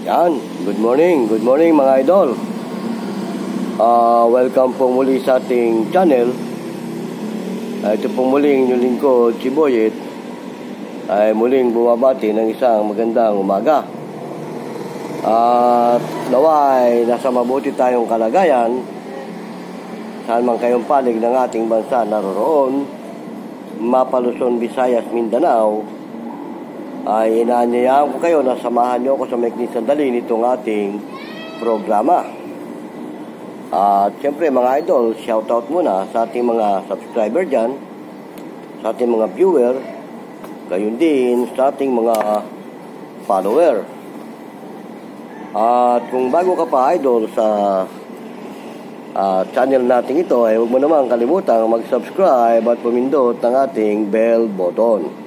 Yan, good morning mga idol. Welcome po muli sa ating channel. Ito po muling yung lingkod, si Boyet, ay muling bumabati ng isang magandang umaga. At naway, nasa mabuti tayong kalagayan, saan man kayong panig ng ating bansa naroroon, Mapa, Luzon, Visayas, Mindanao, ay inaanyayahan ko kayo na samahan niyo ako sa maikling sandali nitong ating programa. At siyempre mga idol, shoutout muna sa ating mga subscriber dyan, sa ating mga viewer, gayon din sa ating mga follower. At kung bago ka pa idol sa channel natin ito, ay huwag mo naman kalimutang mag-subscribe at pumindot ng ating bell button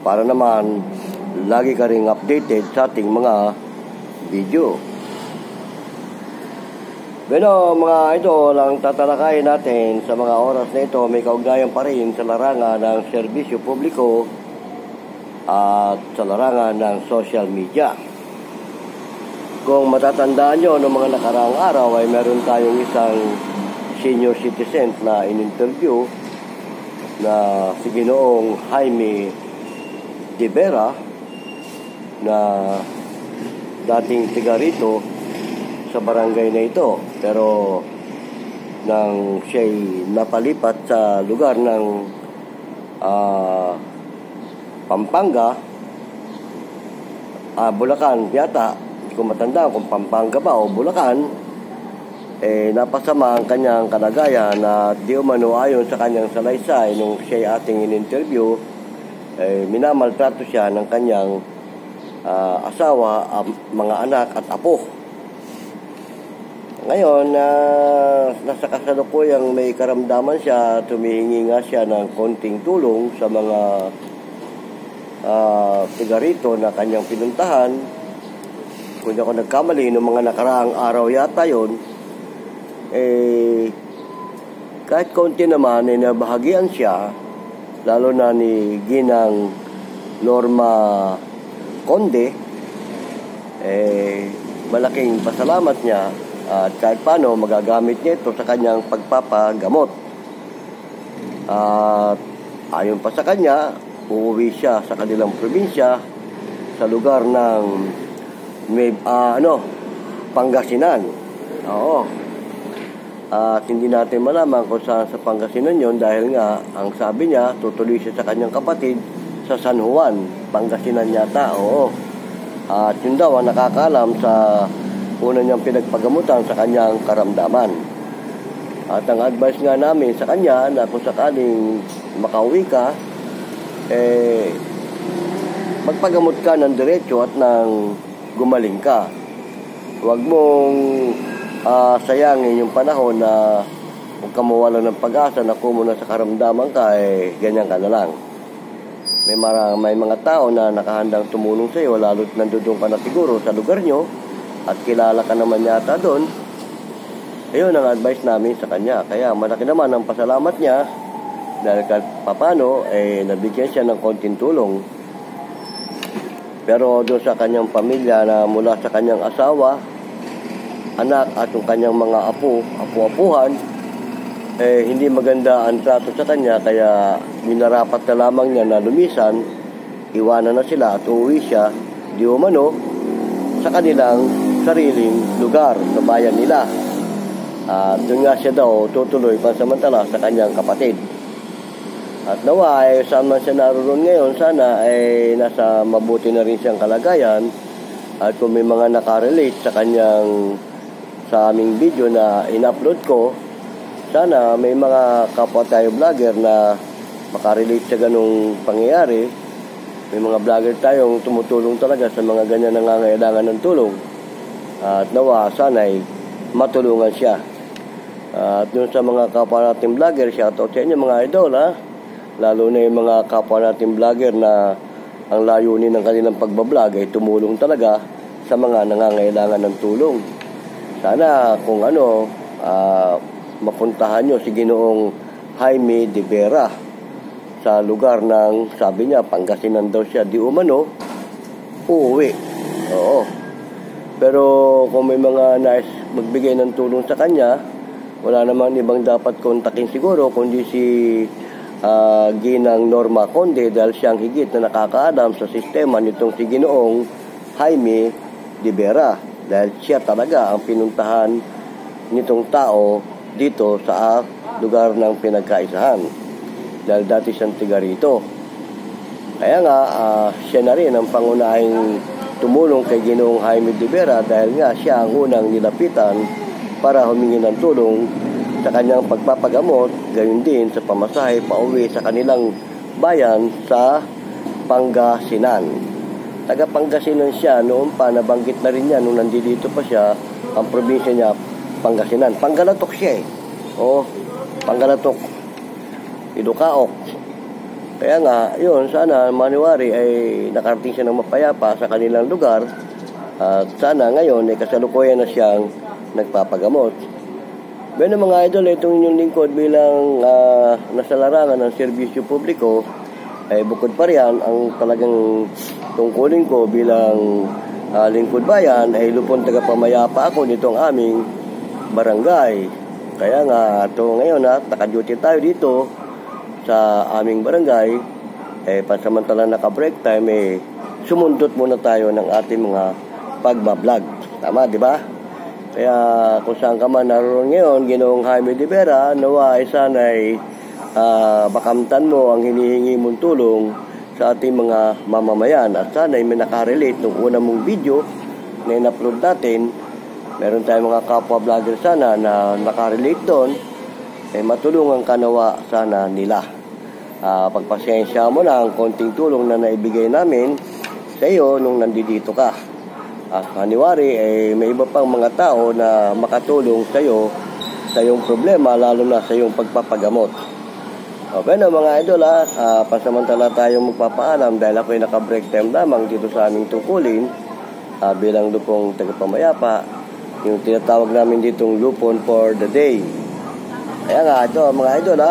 para naman lagi ka ring updated sa ating mga video. Bueno, mga idol, ang tatalakayin natin sa mga oras na ito may kaugnayan pa rin sa larangan ng serbisyo publiko at sa larangan ng social media. Kung matatandaan nyo, noong mga nakaraang araw ay meron tayong isang senior citizen na in-interview na si Ginoong Jaime De Vera, na dating tiga rito sa barangay na ito, pero nang siya'y napalipat sa lugar ng Pampanga, Bulacan yata, hindi ko matanda kung Pampanga ba o Bulacan, napasama ang kanyang kalagayan at di umano ayon sa kanyang salaysay nung siya'y ating in-interview, minamaltrato siya ng kanyang asawa, mga anak at apo. Ngayon, nasa kasalukuyang may karamdaman siya, tumihingi nga siya ng konting tulong sa mga tiga rito na kanyang pinuntahan. Kung di ako nagkamali, noong mga nakaraang araw yata yun, kahit konti naman, nabahagian siya, lalo na ni Ginang Norma Conde, malaking pasalamat niya at kahit paano magagamit niya ito sa kanyang pagpapagamot. At ayon pa sa kanya, uuwi siya sa kanilang probinsya sa lugar ng Pangasinan. Oo. At hindi natin malaman kung saan sa Pangasinan yon dahil nga ang sabi niya tutuloy siya sa kanyang kapatid sa San Juan, Pangasinan yata. Oo. At yun daw ang nakakaalam sa una niyang pinagpagamutan sa kanyang karamdaman. At ang advice nga namin sa kanya na kung sakaling makauwi ka, magpagamot ka ng diretso at nang gumaling ka. Huwag mong sayangin yung panahon na huwag ka mawala ng pag-asa na kung muna sa karamdaman ka, ganyan ka na lang. May mga tao na nakahandang tumulong sa iyo, lalo't nandoon ka na siguro sa lugar nyo at kilala ka naman yata doon. Ayun ang advice namin sa kanya. Kaya malaki naman ang pasalamat niya dahil kahit papano nabigyan siya ng konting tulong. Pero doon sa kanyang pamilya na mula sa kanyang asawa, anak at yung kanyang mga apu-apuhan, hindi maganda ang trato sa kanya, kaya minarapat na lamang niya na lumisan, iwanan na sila at uuwi siya di umano sa kanilang sariling lugar sa bayan nila. At doon nga siya daw tutuloy pansamantala sa kanyang kapatid. At nawa saan man siya naroon ngayon, sana nasa mabuti na rin siyang kalagayan. At kung may mga nakarelate sa aming video na in-upload ko, sana may mga kapwa tayo vlogger na makarelate sa ganung pangyayari. May mga vlogger tayong tumutulong talaga sa mga ganyan nangangailangan ng tulong. At nawa sana'y matulungan siya. At dun sa mga kapwa natin vlogger, shoutout sa inyo mga idol, ha? Lalo na yung mga kapwa natin vlogger na ang layunin ng kanilang pagbablog ay tumulong talaga sa mga nangangailangan ng tulong. Sana kung mapuntahan nyo si Ginoong Jaime De Vera sa lugar ng, sabi niya, Pangasinan daw siya, di umano, uuwi. Oo. Pero kung may mga nais magbigay ng tulong sa kanya, wala naman ibang dapat kontakin siguro kundi si Ginang Norma Conde, dahil siyang higit na nakakaalam sa sistema nitong si Ginoong Jaime de Vera, dahil siya talaga ang pinuntahan nitong tao dito sa lugar ng pinagkaisahan, dahil dati siyang tiga rito. Kaya nga siya na rin ang pangunahing tumulong kay Ginoong Jaime de Vera, dahil nga siya ang unang nilapitan para humingi ng tulong sa kanyang pagpapagamot, gayon din sa pamasahe pauwi sa kanilang bayan sa Pangasinan. Taga Pangasinan siya noon pa, nabanggit na rin niya nung nandito pa siya, ang probinsya niya Pangasinan. Panggalatok siya Panggalatok, Ilocaok. Kaya nga, yun, sana maniwari ay nakarating siya ng mapayapa sa kanilang lugar, at sana ngayon ay kasalukuyan na siyang nagpapagamot. Bueno mga idol, itong inyong lingkod bilang nasa larangan ng serbisyo publiko, ay bukod pa riyan, ang talagang tungkulin ko bilang lingkod bayan ay lupon tagapamayapa ako nitong aming barangay. Kaya nga ito ngayon naka-duty tayo dito sa aming barangay, pansamantala naka-break time, sumundot muna tayo ng ating mga pagbablog. Tama, di ba? Kaya kung saan ka man naroon ngayon, Ginoong Jaime de Vera, nawa ay sana'y makamtan mo ang hinihingi mong tulong sa ating mga mamamayan. At sana'y may nakarelate nung una mong video na in-upload natin. Meron tayong mga kapwa-vlogger sana na nakarelate doon. Matulungan ka nawa sana nila. Pagpasensya mo na ang konting tulong na naibigay namin sa iyo nung nandito ka. At maniwari, may iba pang mga tao na makatulong sa iyo sa iyong problema, lalo na sa iyong pagpapagamot. Okay na mga idol, pasamantala tayong magpapaalam dahil ako'y naka-break time lamang dito sa aming tungkulin bilang lupong tagapamayapa, yung tinatawag namin ditong lupon for the day. Kaya nga ito mga idol,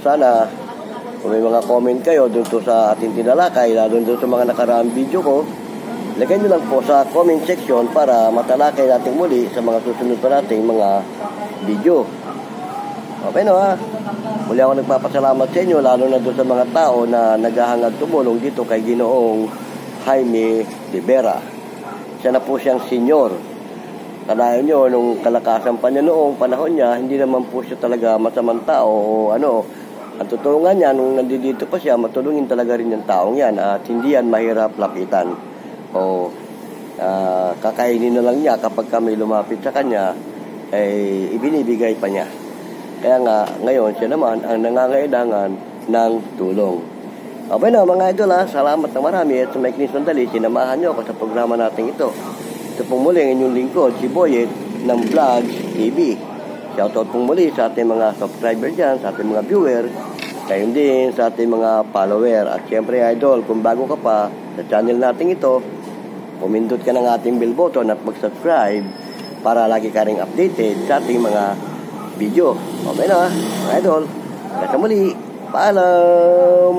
sana kung may mga comment kayo dun to sa ating tinalakay, lalo dun sa mga nakaraang video ko, lagay nyo lang po sa comment section para matalakay natin muli sa mga susunod pa nating mga video. Okay no Muli ako nagpapasalamat sa inyo, lalo na doon sa mga tao na naghahangad tumulong dito kay Ginoong Jaime de Vera. Siya na po siyang senyor. Kalayo nyo, nung kalakasan pa niya noong panahon niya, hindi naman po siya talaga masamang tao o Ang tutulungan niya, nung nandito pa siya, matulungin talaga rin yung taong yan at hindi yan mahirap lapitan. O kakainin na lang niya kapag kami lumapit sa kanya, ay ibinibigay pa niya. Kaya nga ngayon siya naman ang nangangailangan ng tulong. Okay na mga idol, salamat na marami at sa maikling sandali sinamahan niyo ako sa programa natin ito. Ito pong muli ang inyong lingkod, si Boyet ng Vlogs TV. Shoutout pong muli sa ating mga subscriber dyan, sa ating mga viewer, kayon din sa ating mga follower. At syempre idol, kung bago ka pa sa channel natin ito, pumindot ka ng ating bell button at mag-subscribe para lagi ka ring updated sa ating mga video. Okay na, mga idol. Hanggang sa muli. Paalam!